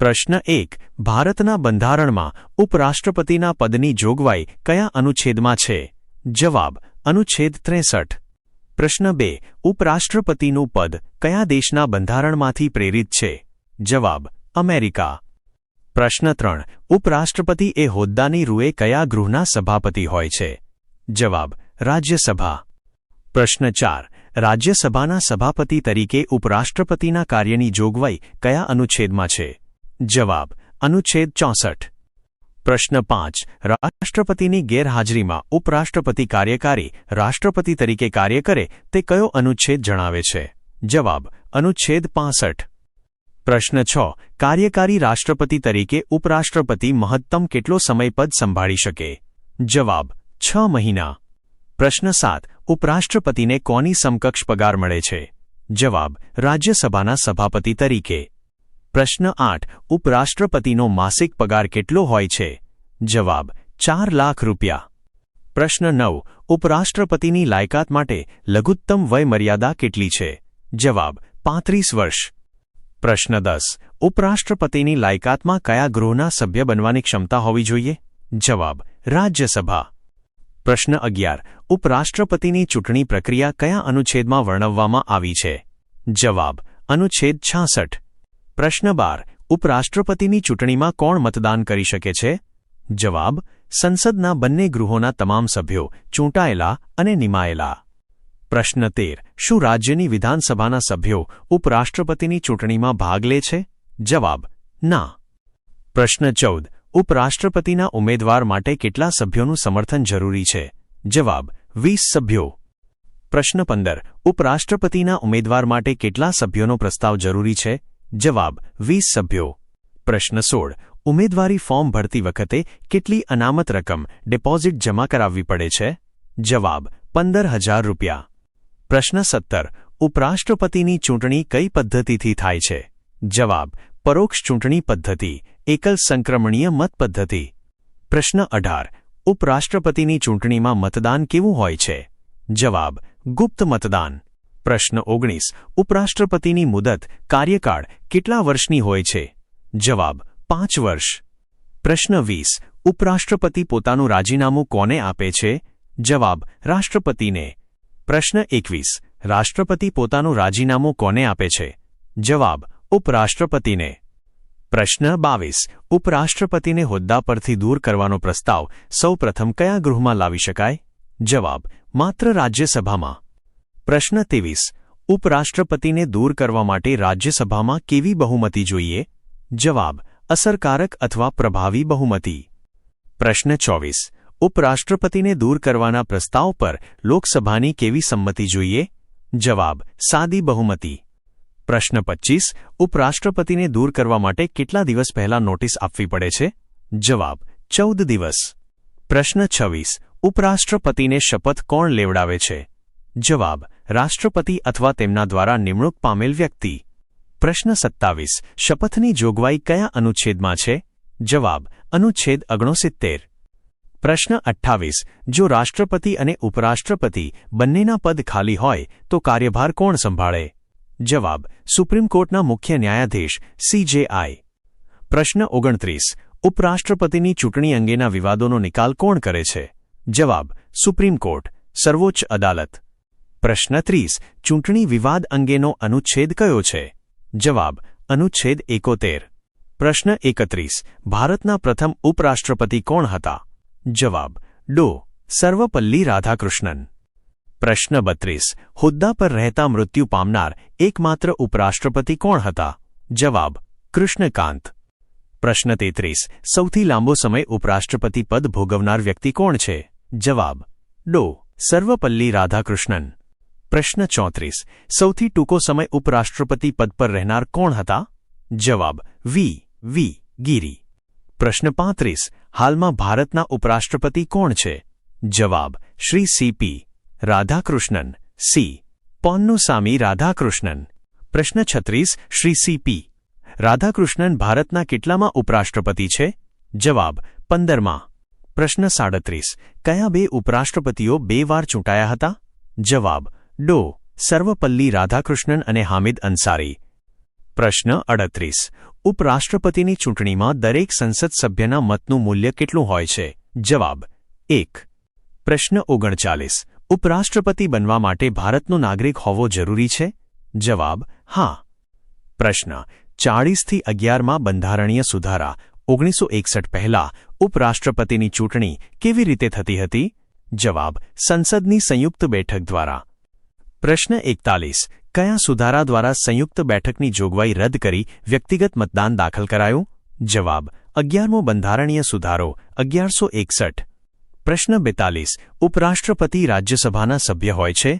પ્રશ્ન 1. ભારતના બંધારણમાં ઉપરાષ્ટ્રપતિના પદની જોગવાઈ કયા અનુચ્છેદમાં છે? જવાબ: અનુચ્છેદ 63. પ્રશ્ન 2. ઉપરાષ્ટ્રપતિનું પદ કયા દેશના બંધારણમાંથી પ્રેરિત છે? જવાબ: અમેરિકા. પ્રશ્ન 3. ઉપરાષ્ટ્રપતિ એ હોદ્દાની રૂએ કયા ગૃહના સભાપતિ હોય છે? જવાબ: રાજ્યસભા. પ્રશ્ન 4. રાજ્યસભાના સભાપતિ તરીકે ઉપરાષ્ટ્રપતિના કાર્યની જોગવાઈ કયા અનુચ્છેદમાં છે? જવાબ: અનુચ્છેદ 64. પ્રશ્ન 5. રાષ્ટ્રપતિની ગેરહાજરીમાં ઉપરાષ્ટ્રપતિ કાર્યકારી રાષ્ટ્રપતિ તરીકે કાર્ય કરે તે કયો અનુચ્છેદ જણાવે છે? જવાબ: અનુચ્છેદ 65. પ્રશ્ન 6. કાર્યકારી રાષ્ટ્રપતિ તરીકે ઉપરાષ્ટ્રપતિ મહત્તમ કેટલો સમય પદ સંભાળી શકે? જવાબ: 6 મહિના. પ્રશ્ન 7. ઉપરાષ્ટ્રપતિને કોની સમકક્ષ પગાર મળે છે? જવાબ: રાજ્યસભાના સભાપતિ તરીકે. પ્રશ્ન 8. ઉપરાષ્ટ્રપતિનો માસિક પગાર કેટલો હોય છે? જવાબ: 4 લાખ રૂપિયા. પ્રશ્ન 9. ઉપરાષ્ટ્રપતિની લાયકાત માટે લઘુત્તમ વય મર્યાદા કેટલી છે? જવાબ: 35 વર્ષ. પ્રશ્ન 10. ઉપરાષ્ટ્રપતિની લાયકાતમાં કયા ગૃહના સભ્ય બનવાની ક્ષમતા હોવી જોઈએ? જવાબ: રાજ્યસભા. પ્રશ્ન 11. ઉપરાષ્ટ્રપતિની ચૂંટણી પ્રક્રિયા કયા અનુચ્છેદમાં વર્ણવવામાં આવી છે? જવાબ: અનુચ્છેદ 66. પ્રશ્ન 12. ઉપરાષ્ટ્રપતિની ચૂંટણીમાં કોણ મતદાન કરી શકે છે? જવાબ: સંસદના બંને ગૃહોના તમામ સભ્યો, ચૂંટાયેલા અને નિમાયેલા. પ્રશ્ન 13. શું રાજ્યની વિધાનસભાના સભ્યો ઉપરાષ્ટ્રપતિની ચૂંટણીમાં ભાગ લે છે? જવાબ: ના. પ્રશ્ન 14. ઉપરાષ્ટ્રપતિના ઉમેદવાર માટે કેટલા સભ્યોનું સમર્થન જરૂરી છે? જવાબ: 20 સભ્યો. પ્રશ્ન 15. ઉપરાષ્ટ્રપતિના ઉમેદવાર માટે કેટલા સભ્યોનો પ્રસ્તાવ જરૂરી છે? જવાબ: 20 સભ્યો. પ્રશ્ન 16. ઉમેદવારી ફોર્મ ભરતી વખતે કેટલી અનામત રકમ ડિપોઝિટ જમા કરાવવી પડે છે? જવાબ: 15,000 રૂપિયા. પ્રશ્ન 17. ઉપરાષ્ટ્રપતિની ચૂંટણી કઈ પદ્ધતિથી થાય છે? જવાબ: પરોક્ષ ચૂંટણી પદ્ધતિ, એકલ સંક્રમણીય મત પદ્ધતિ. પ્રશ્ન 18. ઉપરાષ્ટ્રપતિની ચૂંટણીમાં મતદાન કેવું હોય છે? જવાબ: ગુપ્ત મતદાન. પ્રશ્ન 19. ઉપરાષ્ટ્રપતિની મુદત કાર્યકાળ કેટલા વર્ષની હોય છે? જવાબ: 5 વર્ષ. પ્રશ્ન 20. ઉપરાષ્ટ્રપતિ પોતાનું રાજીનામું કોને આપે છે? જવાબ: રાષ્ટ્રપતિને. પ્રશ્ન 21. રાષ્ટ્રપતિ પોતાનું રાજીનામું કોને આપે છે? જવાબ: ઉપરાષ્ટ્રપતિને. પ્રશ્ન 22. ઉપરાષ્ટ્રપતિને હોદ્દા પરથી દૂર કરવાનો પ્રસ્તાવ સૌપ્રથમ કયા ગૃહમાં લાવી શકાય? જવાબ: માત્ર રાજ્યસભામાં. પ્રશ્ન 23. ઉપરાષ્ટ્રપતિને દૂર કરવા માટે રાજ્યસભામાં કેવી બહુમતી જોઈએ? જવાબ: અસરકારક અથવા પ્રભાવી બહુમતી. પ્રશ્ન 24. ઉપરાષ્ટ્રપતિને દૂર કરવાના પ્રસ્તાવ પર લોકસભાની કેવી સંમતિ જોઈએ? જવાબ: સાદી બહુમતી. પ્રશ્ન 25. ઉપરાષ્ટ્રપતિને દૂર કરવા માટે કેટલા દિવસ પહેલા નોટિસ આપવી પડે છે? જવાબ: 14 દિવસ. પ્રશ્ન 26. ઉપરાષ્ટ્રપતિને શપથ કોણ લેવડાવે છે? જવાબ: રાષ્ટ્રપતિ અથવા તેમના દ્વારા નિમણૂક પામેલ વ્યક્તિ. પ્રશ્ન 27. શપથની જોગવાઈ કયા અનુચ્છેદમાં છે? જવાબ: અનુચ્છેદ 69. પ્રશ્ન 28. જો રાષ્ટ્રપતિ અને ઉપરાષ્ટ્રપતિ બંનેના પદ ખાલી હોય તો કાર્યભાર કોણ સંભાળે? જવાબ: સુપ્રીમ કોર્ટના મુખ્ય ન્યાયાધીશ CJI. પ્રશ્ન 29. ઉપરાષ્ટ્રપતિની ચૂંટણી અંગેના વિવાદોનો નિકાલ કોણ કરે છે? જવાબ: સુપ્રીમ કોર્ટ, સર્વોચ્ચ અદાલત. પ્રશ્ન 30. ચૂંટણી વિવાદ અંગેનો અનુચ્છેદ કયો છે? જવાબ: અનુચ્છેદ 71. પ્રશ્ન 31. ભારતના પ્રથમ ઉપરાષ્ટ્રપતિ કોણ હતા? જવાબ: ડો. સર્વપલ્લી રાધાકૃષ્ણન. પ્રશ્ન 32. હોદ્દા પર રહેતા મૃત્યુ પામનાર એકમાત્ર ઉપરાષ્ટ્રપતિ કોણ હતા? જવાબ: કૃષ્ણકાંત. પ્રશ્ન 33. સૌથી લાંબો સમય ઉપરાષ્ટ્રપતિ પદ ભોગવનાર વ્યક્તિ કોણ છે? જવાબ: ડો. સર્વપલ્લી રાધાકૃષ્ણન. પ્રશ્ન 34. સૌથી ટૂંકો સમય ઉપરાષ્ટ્રપતિ પદ પર રહેનાર કોણ હતા? જવાબ: વી. ગિરી. પ્રશ્ન 35. હાલમાં ભારતના ઉપરાષ્ટ્રપતિ કોણ છે? જવાબ: શ્રી CP રાધાકૃષ્ણન, સી. પોન્નુસામી રાધાકૃષ્ણન. પ્રશ્ન 36. શ્રી CP રાધાકૃષ્ણન ભારતના કેટલામાં ઉપરાષ્ટ્રપતિ છે? જવાબ: 15મા. પ્રશ્ન 37. કયા બે ઉપરાષ્ટ્રપતિઓ 2 વાર ચૂંટાયા હતા? જવાબ: ડો. સર્વપલ્લી રાધાકૃષ્ણન અને હામિદ અંસારી. પ્રશ્ન 38. ઉપરાષ્ટ્રપતિની ચૂંટણીમાં દરેક સંસદ સભ્યના મતનું મૂલ્ય કેટલું હોય છે? જવાબ 1. પ્રશ્ન 39. ઉપરાષ્ટ્રપતિ બનવા માટે ભારતનો નાગરિક હોવો જરૂરી છે? જવાબ હા. પ્રશ્ન 40 થી 11માં બંધારણીય સુધારા 1961 પહેલા ઉપરાષ્ટ્રપતિની ચૂંટણી કેવી રીતે થતી હતી? જવાબ સંસદની સંયુક્ત બેઠક દ્વારા. પ્રશ્ન 41. કયા સુધારા દ્વારા સંયુક્ત બેઠકની જોગવાઈ રદ કરી વ્યક્તિગત મતદાન દાખલ કરાયું? જવાબ 11મો બંધારણીય સુધારો 1161. પ્રશ્ન 42. ઉપરાષ્ટ્રપતિ રાજ્યસભાના સભ્ય હોય છે?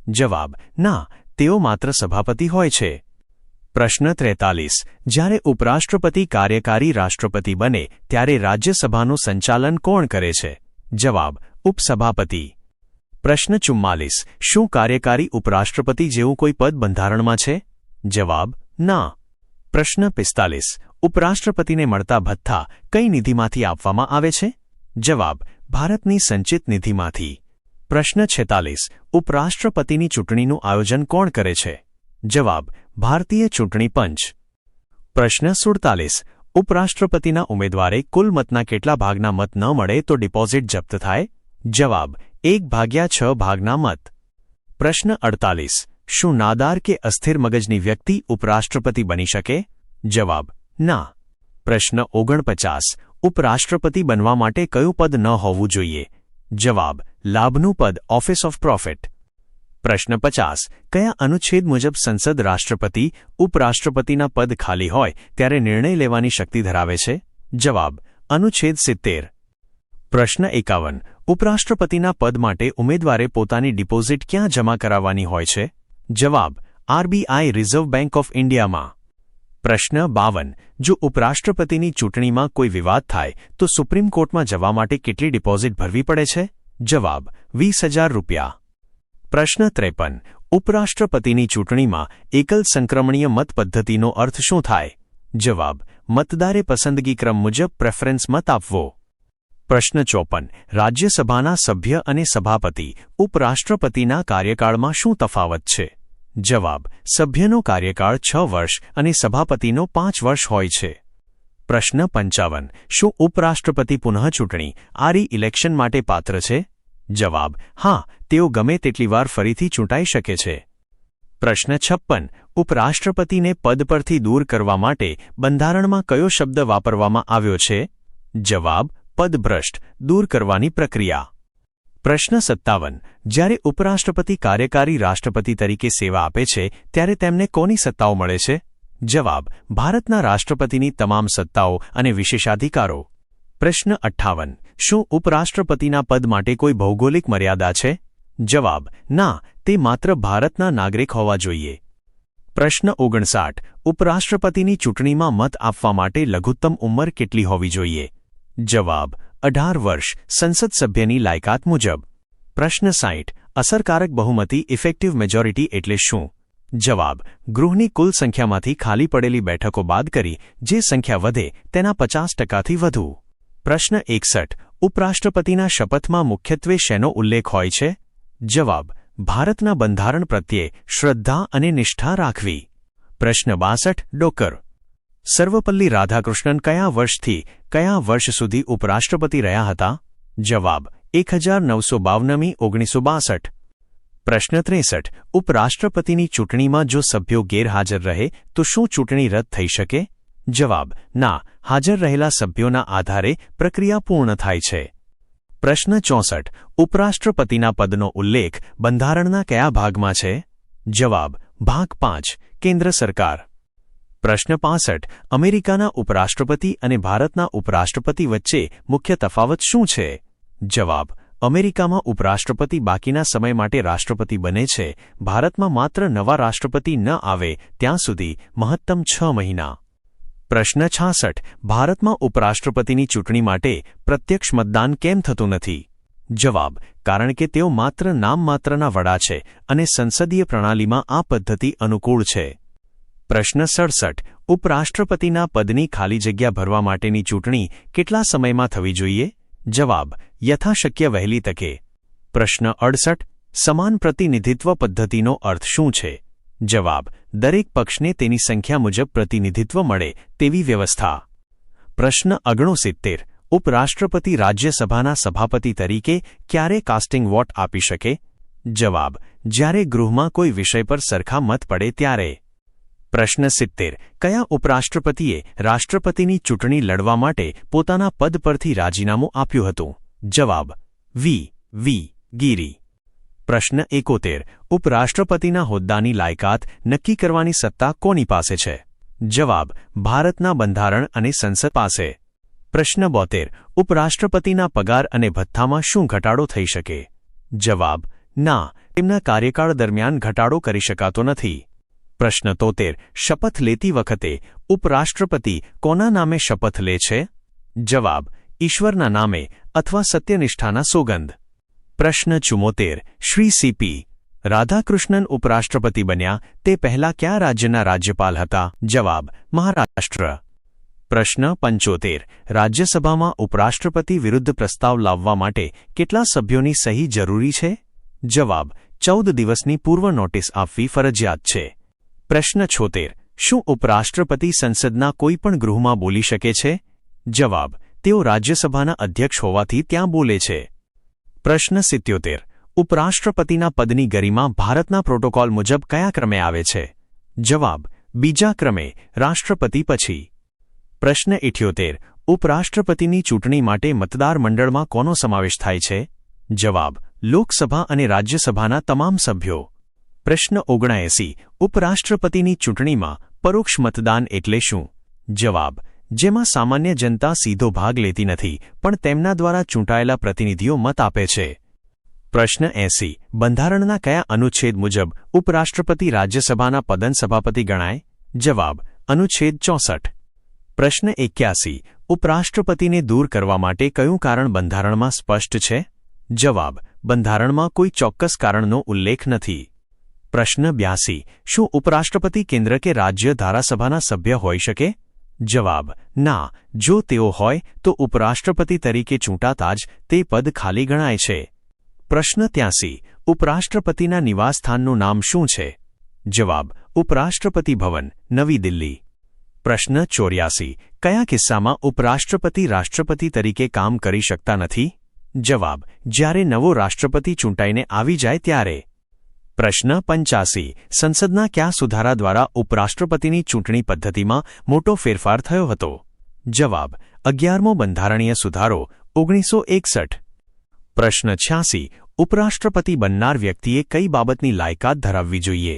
જવાબ ના, તેઓ માત્ર સભાપતિ હોય છે. પ્રશ્ન 43. જ્યારે ઉપરાષ્ટ્રપતિ કાર્યકારી રાષ્ટ્રપતિ બને ત્યારે રાજ્યસભાનું સંચાલન કોણ કરે છે? જવાબ ઉપસભાપતિ. પ્રશ્ન 44. શું કાર્યકારી ઉપરાષ્ટ્રપતિ જેવું કોઈ પદ બંધારણમાં છે? જવાબ ના. પ્રશ્ન 45. ઉપરાષ્ટ્રપતિને મળતા ભથ્થા કઈ નિધિમાંથી આપવામાં આવે છે? જવાબ ભારતની સંચિત નિધિમાંથી. પ્રશ્ન 46. ઉપરાષ્ટ્રપતિની ચૂંટણીનું આયોજન કોણ કરે છે? જવાબ ભારતીય ચૂંટણી પંચ. પ્રશ્ન 47. ઉપરાષ્ટ્રપતિના ઉમેદવારે કુલ મતના કેટલા ભાગના મત ન મળે તો ડિપોઝિટ જપ્ત થાય? જવાબ 1/6 ભાગના મત. પ્રશ્ન 48. શું નાદાર કે અસ્થિર મગજની વ્યક્તિ ઉપરાષ્ટ્રપતિ બની શકે? જવાબ ના. પ્રશ્ન 49. ઉપરાષ્ટ્રપતિ બનવા માટે કયું પદ ન હોવું જોઈએ? જવાબ લાભનું પદ ઓફિસ ઓફ પ્રોફિટ. પ્રશ્ન 50. કયા અનુચ્છેદ મુજબ સંસદ રાષ્ટ્રપતિ ઉપરાષ્ટ્રપતિના પદ ખાલી હોય ત્યારે નિર્ણય લેવાની શક્તિ ધરાવે છે? જવાબ અનુચ્છેદ 70. પ્રશ્ન 51. ઉપરાષ્ટ્રપતિના પદ માટે ઉમેદવારે પોતાની ડિપોઝિટ ક્યાં જમા કરાવવાની હોય છે? જવાબ આરબીઆઈ રિઝર્વ બેંક ઓફ ઇન્ડિયામાં. પ્રશ્ન 52. જો ઉપરાષ્ટ્રપતિની ચૂંટણીમાં કોઈ વિવાદ થાય તો સુપ્રીમ કોર્ટમાં જવા માટે કેટલી ડિપોઝિટ ભરવી પડે છે? જવાબ 20,000 રૂપિયા. પ્રશ્ન 53. ઉપરાષ્ટ્રપતિની ચૂંટણીમાં એકલ સંક્રમણીય મત પદ્ધતિનો અર્થ શું થાય? જવાબ મતદારે પસંદગી ક્રમ મુજબ પ્રેફરન્સ મત આપવો. પ્રશ્ન 54. રાજ્યસભાના સભ્ય અને સભાપતિ ઉપરાષ્ટ્રપતિના કાર્યકાળમાં શું તફાવત છે? જવાબ સભ્યનો કાર્યકાળ 6 વર્ષ અને સભાપતિનો 5 વર્ષ હોય છે. પ્રશ્ન 55. શું ઉપરાષ્ટ્રપતિ પુનઃચૂંટણી ઇલેક્શન માટે પાત્ર છે? જવાબ હા, તેઓ ગમે તેટલી વાર ફરીથી ચૂંટાઈ શકે છે. પ્રશ્ન 56. ઉપરાષ્ટ્રપતિને પદ પરથી દૂર કરવા માટે બંધારણમાં કયો શબ્દ વાપરવામાં આવ્યો છે? જવાબ પદભ્રષ્ટ, દૂર કરવાની પ્રક્રિયા. પ્રશ્ન 57. જ્યારે ઉપરાષ્ટ્રપતિ કાર્યકારી રાષ્ટ્રપતિ તરીકે સેવા આપે છે ત્યારે તેમને કોની સત્તાઓ મળે છે? જવાબ ભારતના રાષ્ટ્રપતિની તમામ સત્તાઓ અને વિશેષાધિકારો. પ્રશ્ન 58. શું ઉપરાષ્ટ્રપતિના પદ માટે કોઈ ભૌગોલિક મર્યાદા છે? જવાબ ના, તે માત્ર ભારતના નાગરિક હોવા જોઈએ. પ્રશ્ન 59. ઉપરાષ્ટ્રપતિની ચૂંટણીમાં મત આપવા માટે લઘુત્તમ ઉંમર કેટલી હોવી જોઈએ? જવાબ 18 વર્ષ, સંસદ સભ્યની લાયકાત મુજબ. પ્રશ્ન 60. અસરકારક બહુમતી ઇફેક્ટિવ મેજોરિટી એટલે શું? જવાબ ગૃહની કુલ સંખ્યામાંથી ખાલી પડેલી બેઠકો બાદ કરી જે સંખ્યા વધે તેના 50%થી વધુ. પ્રશ્ન 61. ઉપરાષ્ટ્રપતિના શપથમાં મુખ્યત્વે શેનો ઉલ્લેખ હોય છે? જવાબ ભારતના બંધારણ પ્રત્યે શ્રદ્ધા અને નિષ્ઠા રાખવી. પ્રશ્ન 62. ડોકર સર્વપલ્લી રાધાકૃષ્ણન કયા વર્ષથી કયા વર્ષ સુધી ઉપરાષ્ટ્રપતિ રહ્યા હતા? જવાબ 1952 1962. પ્રશ્ન 63. ઉપરાષ્ટ્રપતિની ચૂંટણીમાં જો સભ્યો ગેરહાજર રહે તો શું ચૂંટણી રદ થઈ શકે? જવાબ ના, હાજર રહેલા સભ્યોના આધારે પ્રક્રિયા પૂર્ણ થાય છે. પ્રશ્ન 64. ઉપરાષ્ટ્રપતિના પદનો ઉલ્લેખ બંધારણના કયા ભાગમાં છે? જવાબ ભાગ 5, કેન્દ્ર સરકાર. પ્રશ્ન 65. અમેરિકાના ઉપરાષ્ટ્રપતિ અને ભારતના ઉપરાષ્ટ્રપતિ વચ્ચે મુખ્ય તફાવત શું છે? જવાબ અમેરિકામાં ઉપરાષ્ટ્રપતિ બાકીના સમય માટે રાષ્ટ્રપતિ બને છે. ભારતમાં માત્ર નવા રાષ્ટ્રપતિ ન આવે ત્યાં સુધી મહત્તમ 6 મહિના. પ્રશ્ન 66. ભારતમાં ઉપરાષ્ટ્રપતિની ચૂંટણી માટે પ્રત્યક્ષ મતદાન કેમ થતું નથી? જવાબ કારણ કે તેઓ માત્ર નામમાત્રના વડા છે અને સંસદીય પ્રણાલીમાં આ પદ્ધતિ અનુકૂળ છે. પ્રશ્ન 67. ઉપરાષ્ટ્રપતિના પદની ખાલી જગ્યા ભરવા માટેની ચૂંટણી કેટલા સમયમાં થવી જોઈએ? જવાબ યથાશક્ય વહેલી તકે. પ્રશ્ન 68. સમાન પ્રતિનિધિત્વ પદ્ધતિનો અર્થ શું છે? જવાબ: દરેક પક્ષને તેની સંખ્યા મુજબ પ્રતિનિધિત્વ મળે તેવી વ્યવસ્થા. પ્રશ્ન 69. ઉપરાષ્ટ્રપતિ રાજ્યસભાના સભાપતિ તરીકે ક્યારે કાસ્ટિંગ વોટ આપી શકે? જવાબ: જ્યારે ગૃહમાં કોઈ વિષય પર સરખા મત પડે ત્યારે. પ્રશ્ન 70. કયા ઉપરાષ્ટ્રપતિએ રાષ્ટ્રપતિની ચૂંટણી લડવા માટે પોતાના પદ પરથી રાજીનામું આપ્યું હતું? જવાબ: વી. ગિરી. પ્રશ્ન 71. ઉપરાષ્ટ્રપતિના હોદ્દાની લાયકાત નક્કી કરવાની સત્તા કોની પાસે છે? જવાબ: ભારતના બંધારણ અને સંસદ પાસે. પ્રશ્ન 72. ઉપરાષ્ટ્રપતિના પગાર અને ભથ્થામાં શું ઘટાડો થઈ શકે? જવાબ: ના, તેમના કાર્યકાળ દરમિયાન ઘટાડો કરી શકાતો નથી. પ્રશ્ન 73. શપથ લેતી વખતે ઉપરાષ્ટ્રપતિ કોના નામે શપથ લે છે? જવાબ: ઈશ્વરના નામે અથવા સત્યનિષ્ઠાના સોગંદ. પ્રશ્ન 74. શ્રી સીપી રાધાકૃષ્ણન ઉપરાષ્ટ્રપતિ બન્યા તે પહેલા કયા રાજ્યના રાજ્યપાલ હતા? જવાબ: મહારાષ્ટ્ર. પ્રશ્ન 75. રાજ્યસભામાં ઉપરાષ્ટ્રપતિ વિરુદ્ધ પ્રસ્તાવ લાવવા માટે કેટલા સભ્યોની સહી જરૂરી છે? જવાબ: 14 દિવસની પૂર્વ નોટિસ આપવી ફરજિયાત છે. પ્રશ્ન 76. શું ઉપરાષ્ટ્રપતિ સંસદના કોઈ પણ ગૃહમાં બોલી શકે છે? જવાબ: તેઓ રાજ્યસભાના અધ્યક્ષ હોવાથી ત્યાં બોલે છે. પ્રશ્ન 77. ઉપરાષ્ટ્રપતિના પદની ગરિમા ભારતના પ્રોટોકોલ મુજબ કયા ક્રમે આવે છે? જવાબ: બીજા ક્રમે, રાષ્ટ્રપતિ પછી. પ્રશ્ન 78. ઉપરાષ્ટ્રપતિની ચૂંટણી માટે મતદાર મંડળમાં કોનો સમાવેશ થાય છે? જવાબ: લોકસભા અને રાજ્યસભાના તમામ સભ્યો. પ્રશ્ન 79. ઉપરાષ્ટ્રપતિની ચૂંટણીમાં પરોક્ષ મતદાન એટલે શું? જવાબ: જેમાં સામાન્ય જનતા સીધો ભાગ લેતી નથી પણ તેમના દ્વારા ચૂંટાયેલા પ્રતિનિધિઓ મત આપે છે. પ્રશ્ન 80. બંધારણના કયા અનુચ્છેદ મુજબ ઉપરાષ્ટ્રપતિ રાજ્યસભાના પદન સભાપતિ ગણાય? જવાબ: અનુચ્છેદ 64. પ્રશ્ન 81. ઉપરાષ્ટ્રપતિને દૂર કરવા માટે કયું કારણ બંધારણમાં સ્પષ્ટ છે? જવાબ: બંધારણમાં કોઈ ચોક્કસ કારણનો ઉલ્લેખ નથી. પ્રશ્ન 82. શું ઉપરાષ્ટ્રપતિ કેન્દ્ર કે રાજ્ય ધારાસભાના સભ્ય હોઈ શકે? જવાબ: ના, જો તેઓ હોય તો ઉપરાષ્ટ્રપતિ તરીકે ચૂંટાતા જ તે પદ ખાલી ગણાય છે. પ્રશ્ન 83. ઉપરાષ્ટ્રપતિના નિવાસસ્થાનનું નામ શું છે? જવાબ: ઉપરાષ્ટ્રપતિ ભવન, નવી દિલ્હી. પ્રશ્ન 84. કયા કિસ્સામાં ઉપરાષ્ટ્રપતિ રાષ્ટ્રપતિ તરીકે કામ કરી શકતા નથી? જવાબ: જ્યારે નવો રાષ્ટ્રપતિ ચૂંટાઈને આવી જાય ત્યારે. પ્રશ્ન 85. સંસદના કયા સુધારા દ્વારા ઉપરાષ્ટ્રપતિની ચૂંટણી પદ્ધતિમાં મોટો ફેરફાર થયો હતો? જવાબ: 11મો બંધારણીય સુધારો 1961. પ્રશ્ન 86. ઉપરાષ્ટ્રપતિ બનનાર વ્યક્તિએ કઈ બાબતની લાયકાત ધરાવવી જોઈએ?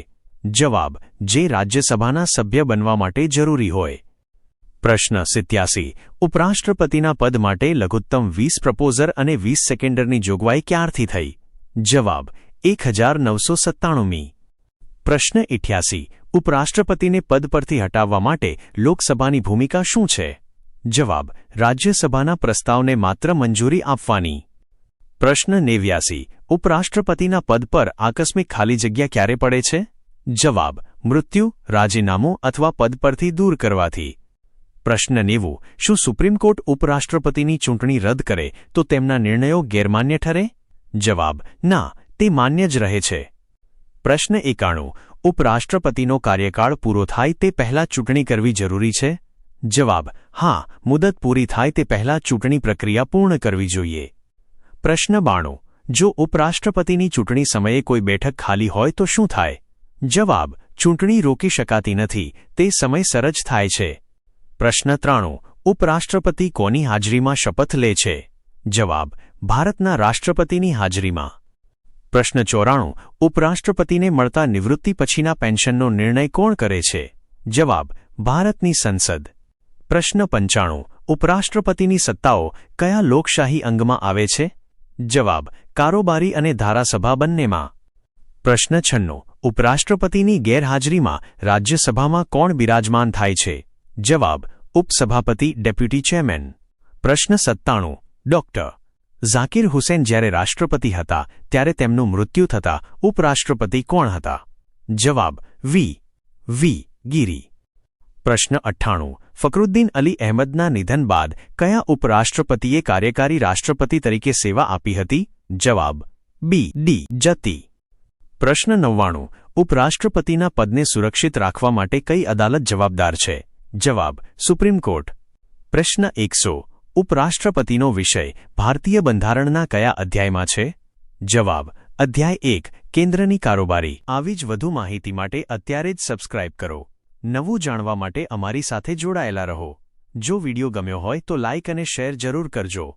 જવાબ: જે રાજ્યસભાના સભ્ય બનવા માટે જરૂરી હોય. પ્રશ્ન 87. ઉપરાષ્ટ્રપતિના પદ માટે લઘુત્તમ 20 પ્રપોઝર અને 20 સેકન્ડરની જોગવાઈ ક્યારથી થઈ? જવાબ: 1997મી. પ્રશ્ન 88. ઉપરાષ્ટ્રપતિને પદ પરથી હટાવવા માટે લોકસભાની ભૂમિકા શું છે? જવાબ: રાજ્યસભાના પ્રસ્તાવને માત્ર મંજૂરી આપવાની. પ્રશ્ન 89. ઉપરાષ્ટ્રપતિના પદ પર આકસ્મિક ખાલી જગ્યા ક્યારે પડે છે? જવાબ: મૃત્યુ, રાજીનામું અથવા પદ પરથી દૂર કરવાથી. પ્રશ્ન 90. શું સુપ્રીમ કોર્ટ ઉપરાષ્ટ્રપતિની ચૂંટણી રદ કરે તો તેમના નિર્ણયો ગેરમાન્ય ઠરે? જવાબ: ના, તે માન્ય જ રહે છે. પ્રશ્ન 91. ઉપરાષ્ટ્રપતિનો કાર્યકાળ પૂરો થાય તે પહેલાં ચૂંટણી કરવી જરૂરી છે? જવાબ: હા, મુદત પૂરી થાય તે પહેલાં ચૂંટણી પ્રક્રિયા પૂર્ણ કરવી જોઈએ. પ્રશ્ન 92. જો ઉપરાષ્ટ્રપતિની ચૂંટણી સમયે કોઈ બેઠક ખાલી હોય તો શું થાય? જવાબ: ચૂંટણી રોકી શકાતી નથી, તે સમયસર જ થાય છે. પ્રશ્ન 93. ઉપરાષ્ટ્રપતિ કોની હાજરીમાં શપથ લે છે? જવાબ: ભારતના રાષ્ટ્રપતિની હાજરીમાં. પ્રશ્ન 94. ઉપરાષ્ટ્રપતિને મળતા નિવૃત્તિ પછીના પેન્શનનો નિર્ણય કોણ કરે છે? જવાબ: ભારતની સંસદ. પ્રશ્ન 95. ઉપરાષ્ટ્રપતિની સત્તાઓ કયા લોકશાહી અંગમાં આવે છે? જવાબ: કારોબારી અને ધારાસભા બંનેમાં. પ્રશ્ન 96. ઉપરાષ્ટ્રપતિની ગેરહાજરીમાં રાજ્યસભામાં કોણ બિરાજમાન થાય છે? જવાબ: ઉપસભાપતિ, ડેપ્યુટી ચેરમેન. પ્રશ્ન 97. ડોક્ટર ઝાકિર હુસેન જ્યારે રાષ્ટ્રપતિ હતા ત્યારે તેમનું મૃત્યુ થતાં ઉપરાષ્ટ્રપતિ કોણ હતા? જવાબ: વી. ગિરી. પ્રશ્ન 98. ફખરુદ્દીન અલી અહેમદના નિધન બાદ કયા ઉપરાષ્ટ્રપતિએ કાર્યકારી રાષ્ટ્રપતિ તરીકે સેવા આપી હતી? જવાબ: ડી. જતી. પ્રશ્ન 99. ઉપરાષ્ટ્રપતિના પદને સુરક્ષિત રાખવા માટે કઈ અદાલત જવાબદાર છે? જવાબ: સુપ્રીમ કોર્ટ. પ્રશ્ન 100. ઉપરાષ્ટ્રપતિનો વિષય ભારતીય બંધારણના કયા અધ્યાયમાં છે? જવાબ: અધ્યાય 1, કેન્દ્રની કારોબારી. આવી જ વધુ માહિતી માટે અત્યારે જ સબસ્ક્રાઇબ કરો. નવું જાણવા માટે અમારી સાથે જોડાયેલા રહો. જો વિડિયો ગમ્યો હોય તો લાઇક અને શેર જરૂર કરજો.